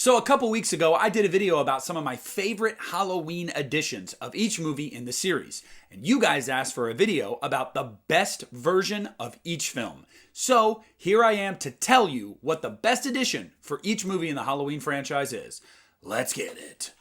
So a couple weeks ago, I did a video about some of my favorite Halloween editions of each movie in the series. And you guys asked for a video about the best version of each film. So here I am to tell you what the best edition for each movie in the Halloween franchise is. Let's get it.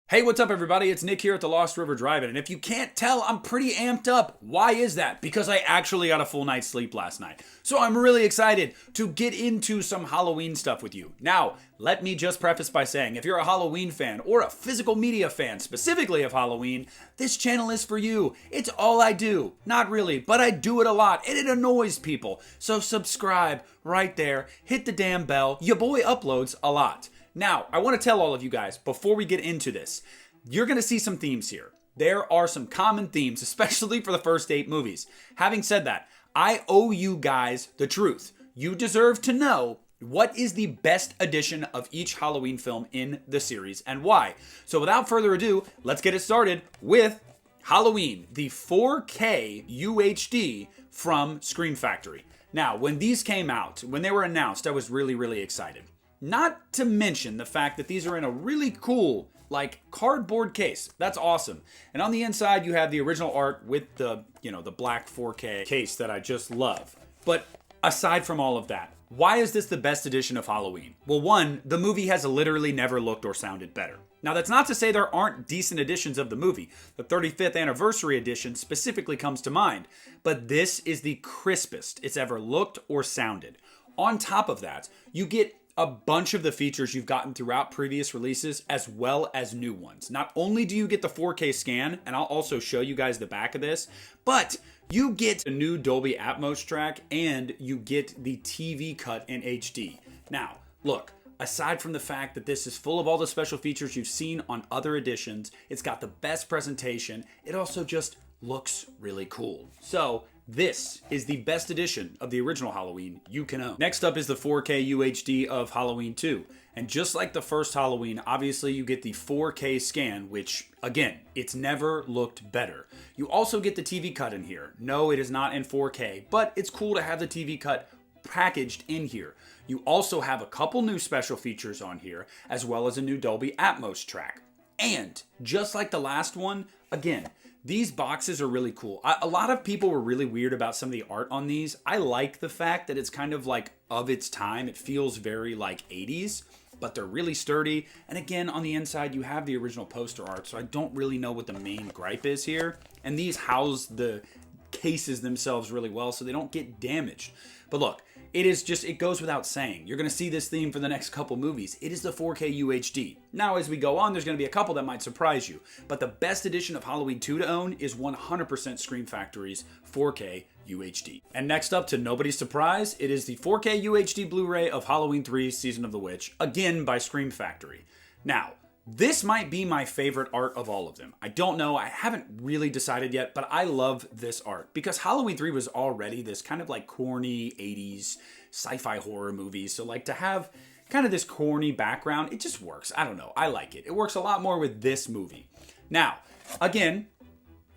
Hey, what's up everybody? It's Nick here at the Lost River Drive-In, and if you can't tell, I'm pretty amped up. Why is that? Because I actually got a full night's sleep last night. So I'm really excited to get into some Halloween stuff with you. Now, let me just preface by saying, if you're a Halloween fan or a physical media fan, specifically of Halloween, this channel is for you. It's all I do. Not really, but I do it a lot, and it annoys people. So subscribe right there, hit the damn bell. Your boy uploads a lot. Now, I want to tell all of you guys, before we get into this, you're going to see some themes here. There are some common themes, especially for the first 8 movies. Having said that, I owe you guys the truth. You deserve to know what is the best edition of each Halloween film in the series and why. So without further ado, let's get it started with Halloween, the 4K UHD from Scream Factory. Now, when these came out, when they were announced, I was really excited. Not to mention the fact that these are in a really cool, like, cardboard case. That's awesome. And on the inside, you have the original art with the, the black 4K case that I just love. But aside from all of that, why is this the best edition of Halloween? Well, one, the movie has literally never looked or sounded better. Now, that's not to say there aren't decent editions of the movie. The 35th anniversary edition specifically comes to mind. But this is the crispest it's ever looked or sounded. On top of that, you get a bunch of the features you've gotten throughout previous releases as well as new ones. Not only do you get the 4K scan, and I'll also show you guys the back of this, but you get a new Dolby Atmos track and you get the TV cut in HD. Now, look, aside from the fact that this is full of all the special features you've seen on other editions, it's got the best presentation, it also just looks really cool. So, this is the best edition of the original Halloween you can own. Next up is the 4K UHD of Halloween 2. And just like the first Halloween, obviously you get the 4K scan, which, again, it's never looked better. You also get the TV cut in here. No, it is not in 4K, but it's cool to have the TV cut packaged in here. You also have a couple new special features on here, as well as a new Dolby Atmos track. And, just like the last one, again, these boxes are really cool. A lot of people were really weird about some of the art on these. I like the fact that it's kind of like of its time. It feels very like 80s, but they're really sturdy. And again, on the inside, you have the original poster art, so I don't really know what the main gripe is here. And these house the cases themselves really well, so they don't get damaged. But look, it goes without saying. You're going to see this theme for the next couple movies. It is the 4K UHD. Now, as we go on, there's going to be a couple that might surprise you. But the best edition of Halloween 2 to own is 100% Scream Factory's 4K UHD. And next up, to nobody's surprise, it is the 4K UHD Blu-ray of Halloween 3 Season of the Witch, again by Scream Factory. Now, this might be my favorite art of all of them. I don't know, I haven't really decided yet, but I love this art because Halloween 3 was already this kind of like corny 80s sci-fi horror movie. So like to have kind of this corny background, it just works. I don't know, I like it. It works a lot more with this movie. Now, again,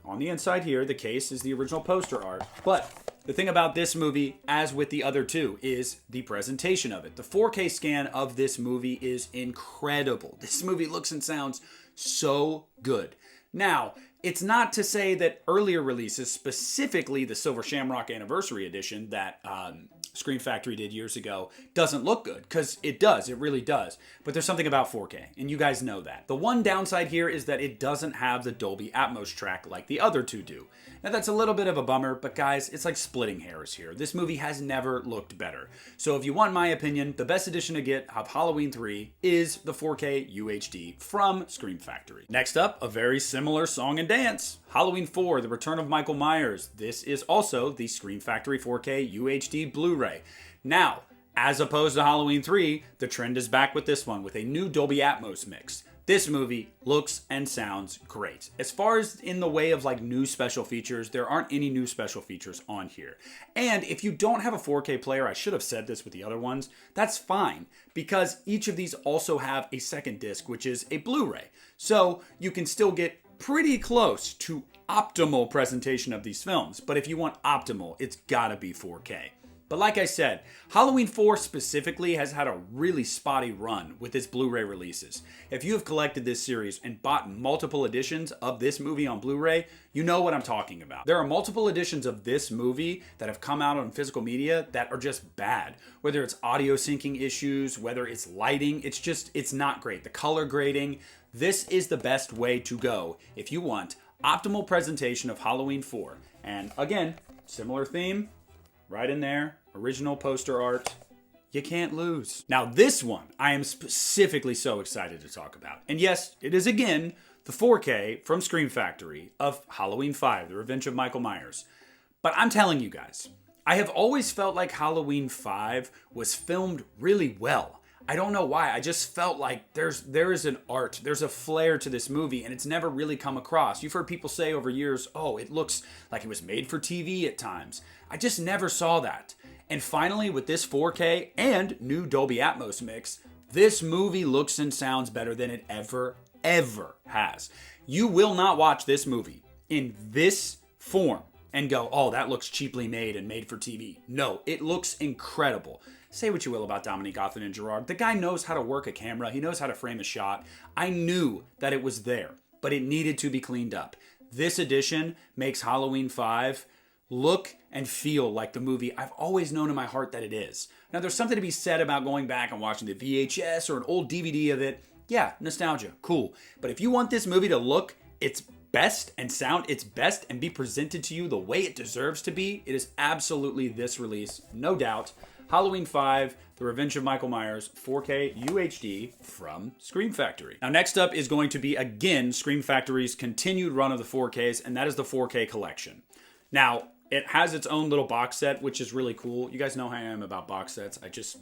on the inside here, the case is the original poster art, but the thing about this movie, as with the other two, is the presentation of it. The 4K scan of this movie is incredible. This movie looks and sounds so good. Now, it's not to say that earlier releases, specifically the Silver Shamrock Anniversary Edition that Scream Factory did years ago, doesn't look good, because it does, it really does. But there's something about 4K, and you guys know that. The one downside here is that it doesn't have the Dolby Atmos track like the other two do. Now that's a little bit of a bummer, but guys, it's like splitting hairs here. This movie has never looked better. So if you want my opinion, the best edition to get of Halloween 3 is the 4K UHD from Scream Factory. Next up, a very similar song and dance. Halloween 4, The Return of Michael Myers. This is also the Scream Factory 4K UHD Blu-ray. Now, as opposed to Halloween 3, the trend is back with this one with a new Dolby Atmos mix. This movie looks and sounds great. As far as in the way of like new special features, there aren't any new special features on here. And if you don't have a 4K player, I should have said this with the other ones, that's fine, because each of these also have a second disc, which is a Blu-ray. So you can still get pretty close to optimal presentation of these films. But if you want optimal, it's gotta be 4K. But like I said, Halloween 4 specifically has had a really spotty run with its Blu-ray releases. If you have collected this series and bought multiple editions of this movie on Blu-ray, you know what I'm talking about. There are multiple editions of this movie that have come out on physical media that are just bad. Whether it's audio syncing issues, whether it's lighting, it's not great. The color grading, this is the best way to go if you want optimal presentation of Halloween 4. And again, similar theme, right in there, original poster art, you can't lose. Now this one, I am specifically so excited to talk about. And yes, it is again, the 4K from Scream Factory of Halloween 5, The Revenge of Michael Myers. But I'm telling you guys, I have always felt like Halloween 5 was filmed really well. I don't know why, I just felt like there is an art, there's a flair to this movie, and it's never really come across. You've heard people say over years, oh, it looks like it was made for TV at times. I just never saw that. And finally, with this 4K and new Dolby Atmos mix, this movie looks and sounds better than it ever has. You will not watch this movie in this form and go, oh, that looks cheaply made and made for TV. No, it looks incredible. Say what you will about Dominique Othman and Gerard. The guy knows how to work a camera. He knows how to frame a shot. I knew that it was there, but it needed to be cleaned up. This edition makes Halloween 5 look and feel like the movie I've always known in my heart that it is. Now, there's something to be said about going back and watching the VHS or an old DVD of it. Yeah, nostalgia, cool. But if you want this movie to look its best and sound its best and be presented to you the way it deserves to be, it is absolutely this release, no doubt. Halloween 5, The Revenge of Michael Myers, 4K UHD from Scream Factory. Now next up is going to be, again, Scream Factory's continued run of the 4Ks, and that is the 4K collection. Now, it has its own little box set, which is really cool. You guys know how I am about box sets.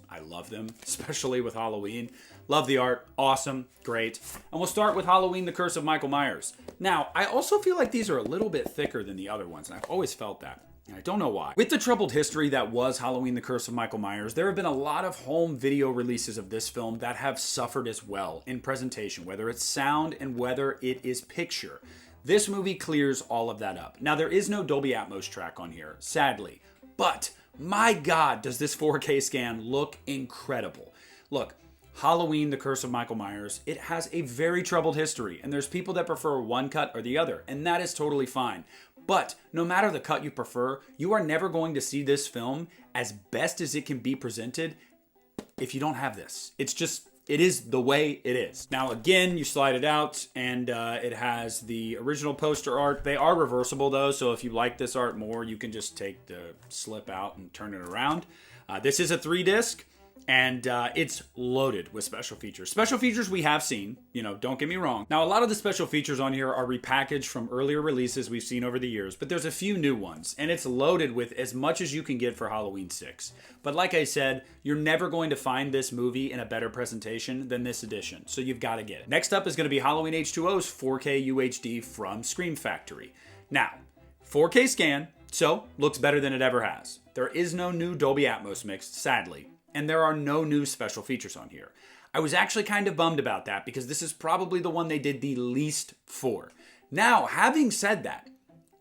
I love them, especially with Halloween. Love the art, awesome, great. And we'll start with Halloween, The Curse of Michael Myers. Now, I also feel like these are a little bit thicker than the other ones, and I've always felt that. I don't know why. With the troubled history that was Halloween, The Curse of Michael Myers, there have been a lot of home video releases of this film that have suffered as well in presentation, whether it's sound and whether it is picture. This movie clears all of that up. Now, there is no Dolby Atmos track on here, sadly, but my God, does this 4K scan look incredible. Look, Halloween, The Curse of Michael Myers, it has a very troubled history, and there's people that prefer one cut or the other, and that is totally fine. But no matter the cut you prefer, you are never going to see this film as best as it can be presented if you don't have this. It is the way it is. Now, again, you slide it out and it has the original poster art. They are reversible though, so if you like this art more, you can just take the slip out and turn it around. This is a 3-disc. And it's loaded with special features. Special features we have seen, don't get me wrong. Now, a lot of the special features on here are repackaged from earlier releases we've seen over the years, but there's a few new ones, and it's loaded with as much as you can get for Halloween 6. But like I said, you're never going to find this movie in a better presentation than this edition, so you've got to get it. Next up is going to be Halloween H2O's 4K UHD from Scream Factory. Now, 4K scan, so looks better than it ever has. There is no new Dolby Atmos mix, sadly. And there are no new special features on here. I was actually kind of bummed about that because this is probably the one they did the least for. Now, having said that,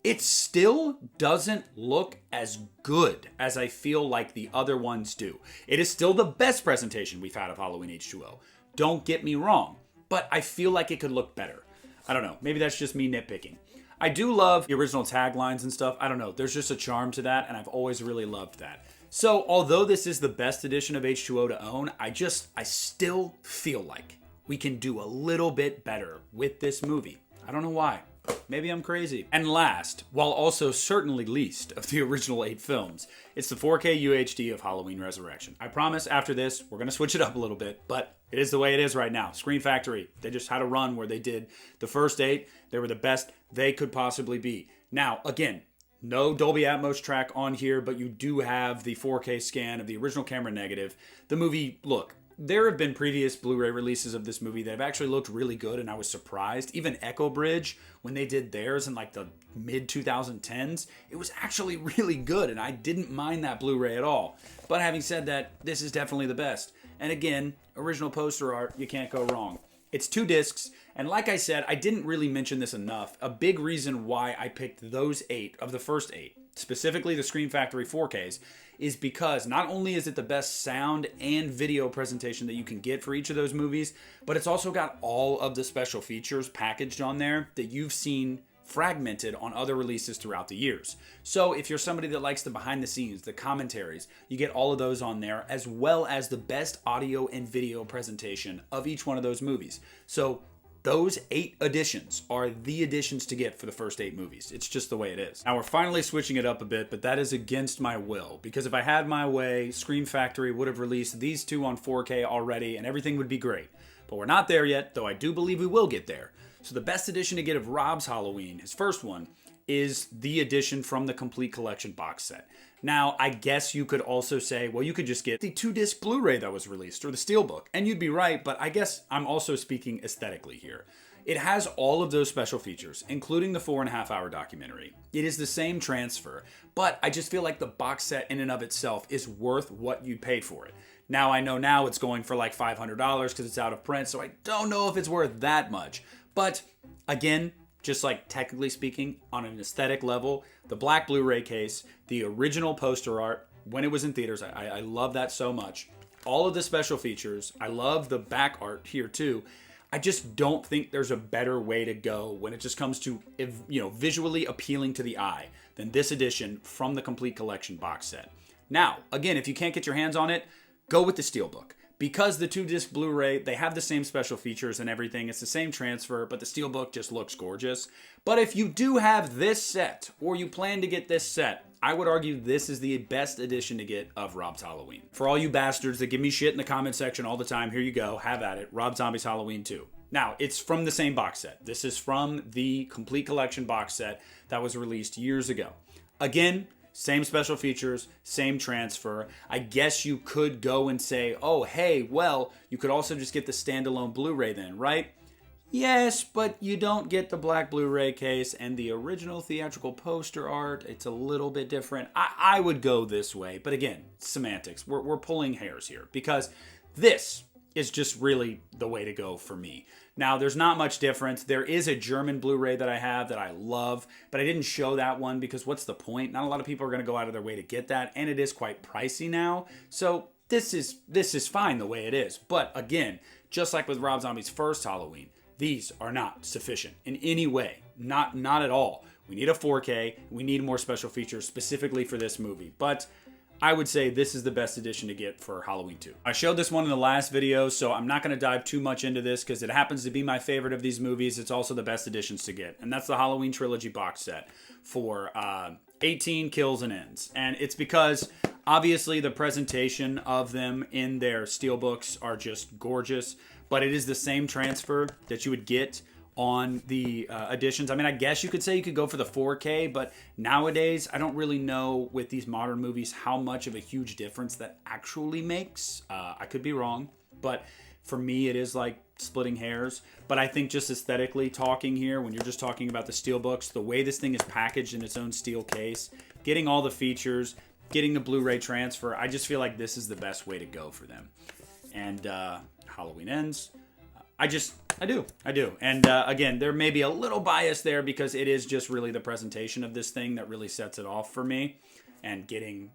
it still doesn't look as good as I feel like the other ones do. It is still the best presentation we've had of Halloween H2O. Don't get me wrong, but I feel like it could look better. I don't know, maybe that's just me nitpicking. I do love the original taglines and stuff. I don't know, there's just a charm to that, and I've always really loved that. So, although this is the best edition of H2O to own, I still feel like we can do a little bit better with this movie. I don't know why. Maybe I'm crazy. And last, while also certainly least of the original 8 films, it's the 4K UHD of Halloween Resurrection. I promise after this, we're going to switch it up a little bit, but it is the way it is right now. Scream Factory, they just had a run where they did the first 8. They were the best they could possibly be. Now, again, no Dolby Atmos track on here, but you do have the 4K scan of the original camera negative. The movie, look, there have been previous Blu-ray releases of this movie that have actually looked really good, and I was surprised. Even Echo Bridge, when they did theirs in like the mid 2010s, it was actually really good, and I didn't mind that Blu-ray at all. But having said that, this is definitely the best. And again, original poster art, you can't go wrong. It's 2 discs, and like I said, I didn't really mention this enough. A big reason why I picked those 8 of the first 8, specifically the Scream Factory 4Ks, is because not only is it the best sound and video presentation that you can get for each of those movies, but it's also got all of the special features packaged on there that you've seen fragmented on other releases throughout the years. So if you're somebody that likes the behind the scenes, the commentaries, you get all of those on there, as well as the best audio and video presentation of each one of those movies. So those 8 editions are the editions to get for the first 8 movies. It's just the way it is. Now we're finally switching it up a bit, but that is against my will, because if I had my way, Scream Factory would have released these 2 on 4K already and everything would be great. But we're not there yet, though I do believe we will get there. So the best edition to get of Rob's Halloween, his first one, is the edition from the Complete Collection box set. Now, I guess you could also say, well, you could just get the 2-disc Blu-ray that was released, or the Steelbook, and you'd be right, but I guess I'm also speaking aesthetically here. It has all of those special features, including the 4.5-hour documentary. It is the same transfer, but I just feel like the box set in and of itself is worth what you paid for it. Now, I know now it's going for like $500 because it's out of print, so I don't know if it's worth that much. But again, just like technically speaking, on an aesthetic level, the black Blu-ray case, the original poster art, when it was in theaters, I love that so much. All of the special features, I love the back art here too. I just don't think there's a better way to go when it just comes to, visually appealing to the eye than this edition from the Complete Collection box set. Now, again, if you can't get your hands on it, go with the Steelbook. Because the 2-disc Blu-ray, they have the same special features and everything. It's the same transfer, but the Steelbook just looks gorgeous. But if you do have this set, or you plan to get this set, I would argue this is the best edition to get of Rob's Halloween. For all you bastards that give me shit in the comment section all the time, here you go, have at it. Rob Zombie's Halloween 2. Now, it's from the same box set. This is from the Complete Collection box set that was released years ago. Again, same special features, same transfer. I guess you could go and say, oh, hey, well, you could also just get the standalone Blu-ray then, right? Yes, but you don't get the black Blu-ray case and the original theatrical poster art. It's a little bit different. I would go this way, but again, semantics. We're pulling hairs here because this is just really the way to go for me. Now, there's not much difference. There is a German Blu-ray that I have that I love, but I didn't show that one because what's the point? Not a lot of people are going to go out of their way to get that, and it is quite pricey now. So this is fine the way it is. But again, just like with Rob Zombie's first Halloween, these are not sufficient in any way. Not at all. We need a 4K. We need more special features specifically for this movie. But I would say this is the best edition to get for Halloween 2. I showed this one in the last video, so I'm not going to dive too much into this because it happens to be my favorite of these movies. It's also the best editions to get, and that's the Halloween Trilogy box set for 18 Kills and Ends. And it's because, obviously, the presentation of them in their steelbooks are just gorgeous, but it is the same transfer that you would get on the editions. I mean, I guess you could say you could go for the 4K, but nowadays, I don't really know with these modern movies how much of a huge difference that actually makes. I could be wrong, but for me, it is like splitting hairs. But I think just aesthetically talking here, when you're just talking about the steelbooks, the way this thing is packaged in its own steel case, getting all the features, getting the Blu-ray transfer, I just feel like this is the best way to go for them. And Halloween Ends, I do. And again, there may be a little bias there because it is just really the presentation of this thing that really sets it off for me. And getting,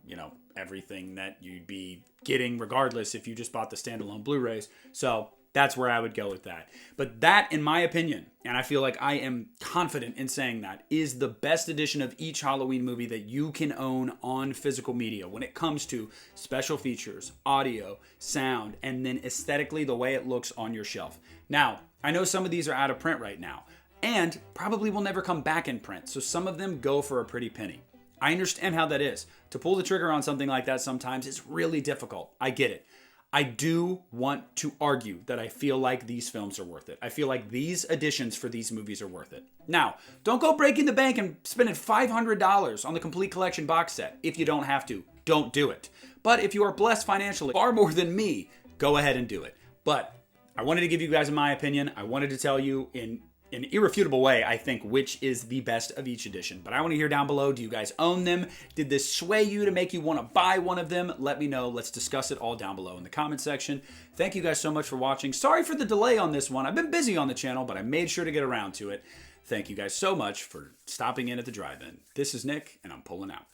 everything that you'd be getting regardless if you just bought the standalone Blu-rays. So that's where I would go with that. But that, in my opinion, and I feel like I am confident in saying that, is the best edition of each Halloween movie that you can own on physical media when it comes to special features, audio, sound, and then aesthetically the way it looks on your shelf. Now, I know some of these are out of print right now and probably will never come back in print, so some of them go for a pretty penny. I understand how that is. To pull the trigger on something like that sometimes is really difficult. I get it. I do want to argue that I feel like these films are worth it. I feel like these editions for these movies are worth it. Now, don't go breaking the bank and spending $500 on the Complete Collection box set. If you don't have to, don't do it. But if you are blessed financially, far more than me, go ahead and do it. But I wanted to give you guys my opinion. I wanted to tell you in an irrefutable way, I think, which is the best of each edition. But I want to hear down below, do you guys own them? Did this sway you to make you want to buy one of them? Let me know. Let's discuss it all down below in the comment section. Thank you guys so much for watching. Sorry for the delay on this one. I've been busy on the channel, but I made sure to get around to it. Thank you guys so much for stopping in at the drive-in. This is Nick, and I'm pulling out.